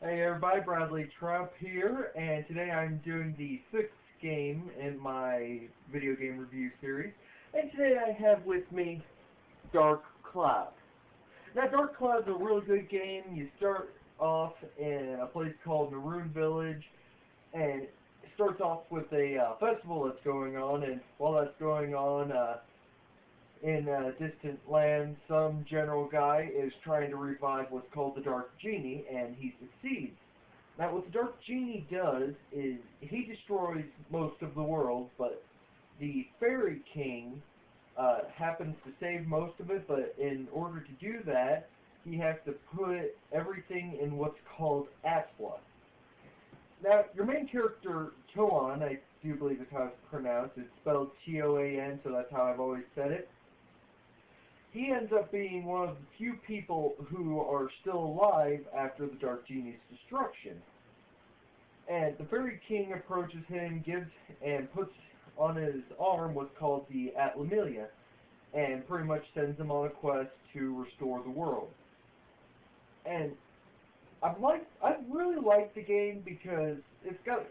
Hey everybody, Bradley Trump here, and today I'm doing the sixth game in my video game review series. And today I have with me Dark Cloud. Now, Dark Cloud's a really good game. You start off in a place called Maroon Village, and it starts off with a festival that's going on, and while that's going on, in distant lands, some general guy is trying to revive what's called the Dark Genie, and he succeeds. Now, what the Dark Genie does is he destroys most of the world, but the Fairy King happens to save most of it, but in order to do that, he has to put everything in what's called Atlas. Now, your main character, Toan, I do believe is how it's pronounced. It's spelled Toan, so that's how I've always said it. He ends up being one of the few people who are still alive after the Dark Genie's destruction. And the Fairy King approaches him, gives and puts on his arm what's called the Atlamillia, and pretty much sends him on a quest to restore the world. And I've really liked the game because it's got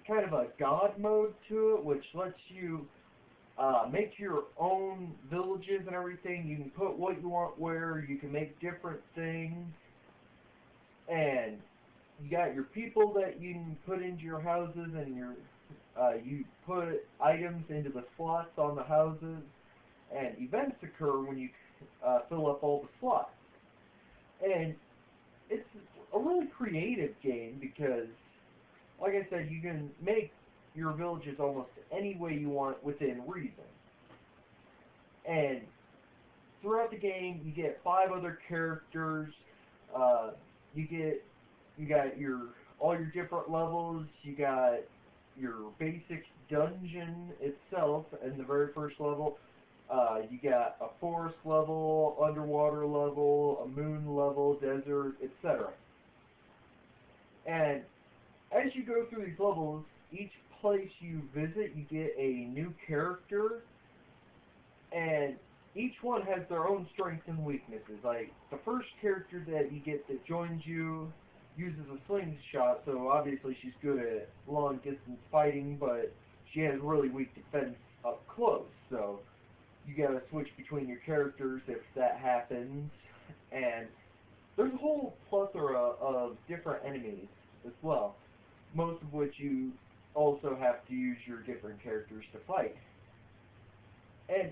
kind of a god mode to it, which lets you make your own villages and everything. You can put what you want where. You can make different things. And you got your people that you can put into your houses, and you put items into the slots on the houses. And events occur when you fill up all the slots. And it's a really creative game because, like I said, you can make your villages almost any way you want within reason. And throughout the game, you get 5 other characters. You got all your different levels. You got your basic dungeon itself in the very first level. You got a forest level, underwater level, a moon level, desert, etc. And as you go through these levels, each place you visit, you get a new character, and each one has their own strengths and weaknesses. Like, the first character that you get that joins you uses a slingshot, so obviously she's good at long-distance fighting, but she has really weak defense up close, so you gotta switch between your characters if that happens. And there's a whole plethora of different enemies as well, most of which you also have to use your different characters to fight. And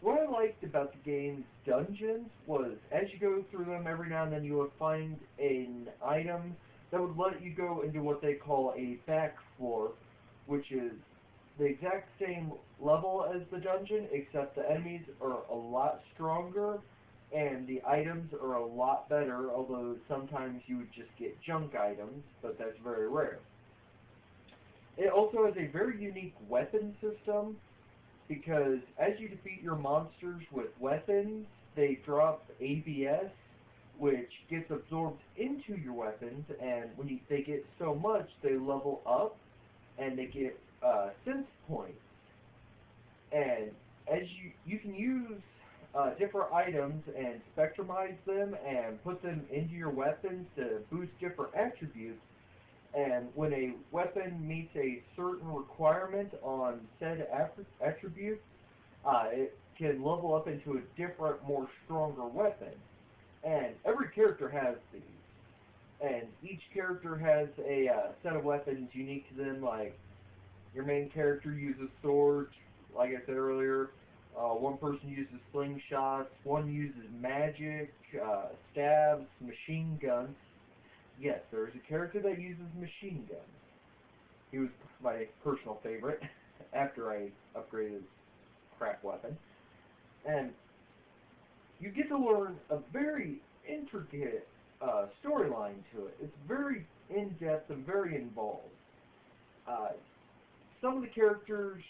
what I liked about the game's dungeons was, as you go through them, every now and then you will find an item that would let you go into what they call a back floor, which is the exact same level as the dungeon, except the enemies are a lot stronger and the items are a lot better, although sometimes you would just get junk items, but that's very rare. It also has a very unique weapon system, because as you defeat your monsters with weapons, they drop ABS, which gets absorbed into your weapons, and when they get so much, they level up, and they get sense points. And as you can use different items and spectrumize them and put them into your weapons to boost different attributes. And when a weapon meets a certain requirement on said attribute, it can level up into a different, more stronger weapon. And every character has these. And each character has a set of weapons unique to them. Like, your main character uses swords, like I said earlier. One person uses slingshots. One uses magic, stabs, machine guns. Yes, there is a character that uses machine guns. He was my personal favorite after I upgraded his crap weapon. And you get to learn a very intricate storyline to it. It's very in-depth and very involved. Some of the characters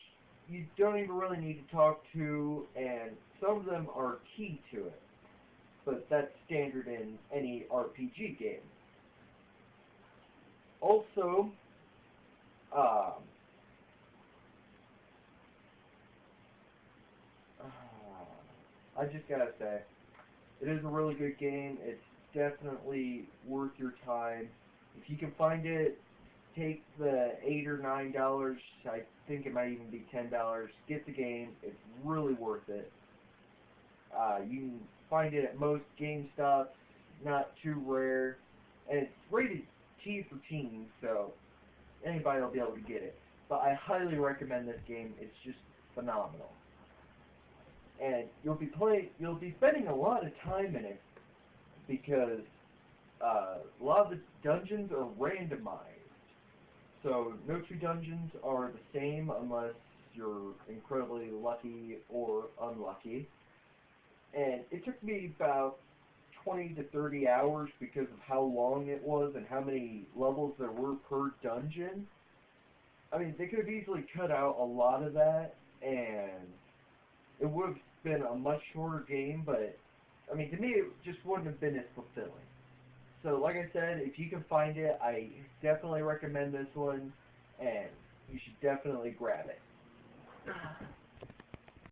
you don't even really need to talk to, and some of them are key to it. But that's standard in any RPG game. Also, I just gotta say, it is a really good game. It's definitely worth your time. time. If you can find it, take the $8 or $9. I think it might even be $10. Get the game. It's really worth it. You can find it at most GameStops. Not too rare, and it's rated T for teens, so anybody will be able to get it. But I highly recommend this game. It's just phenomenal. And you'll be spending a lot of time in it because a lot of the dungeons are randomized. So no two dungeons are the same unless you're incredibly lucky or unlucky. And it took me about 20 to 30 hours because of how long it was and how many levels there were per dungeon. I mean, they could have easily cut out a lot of that, and it would have been a much shorter game, but, I mean, to me, it just wouldn't have been as fulfilling. So, like I said, if you can find it, I definitely recommend this one, and you should definitely grab it.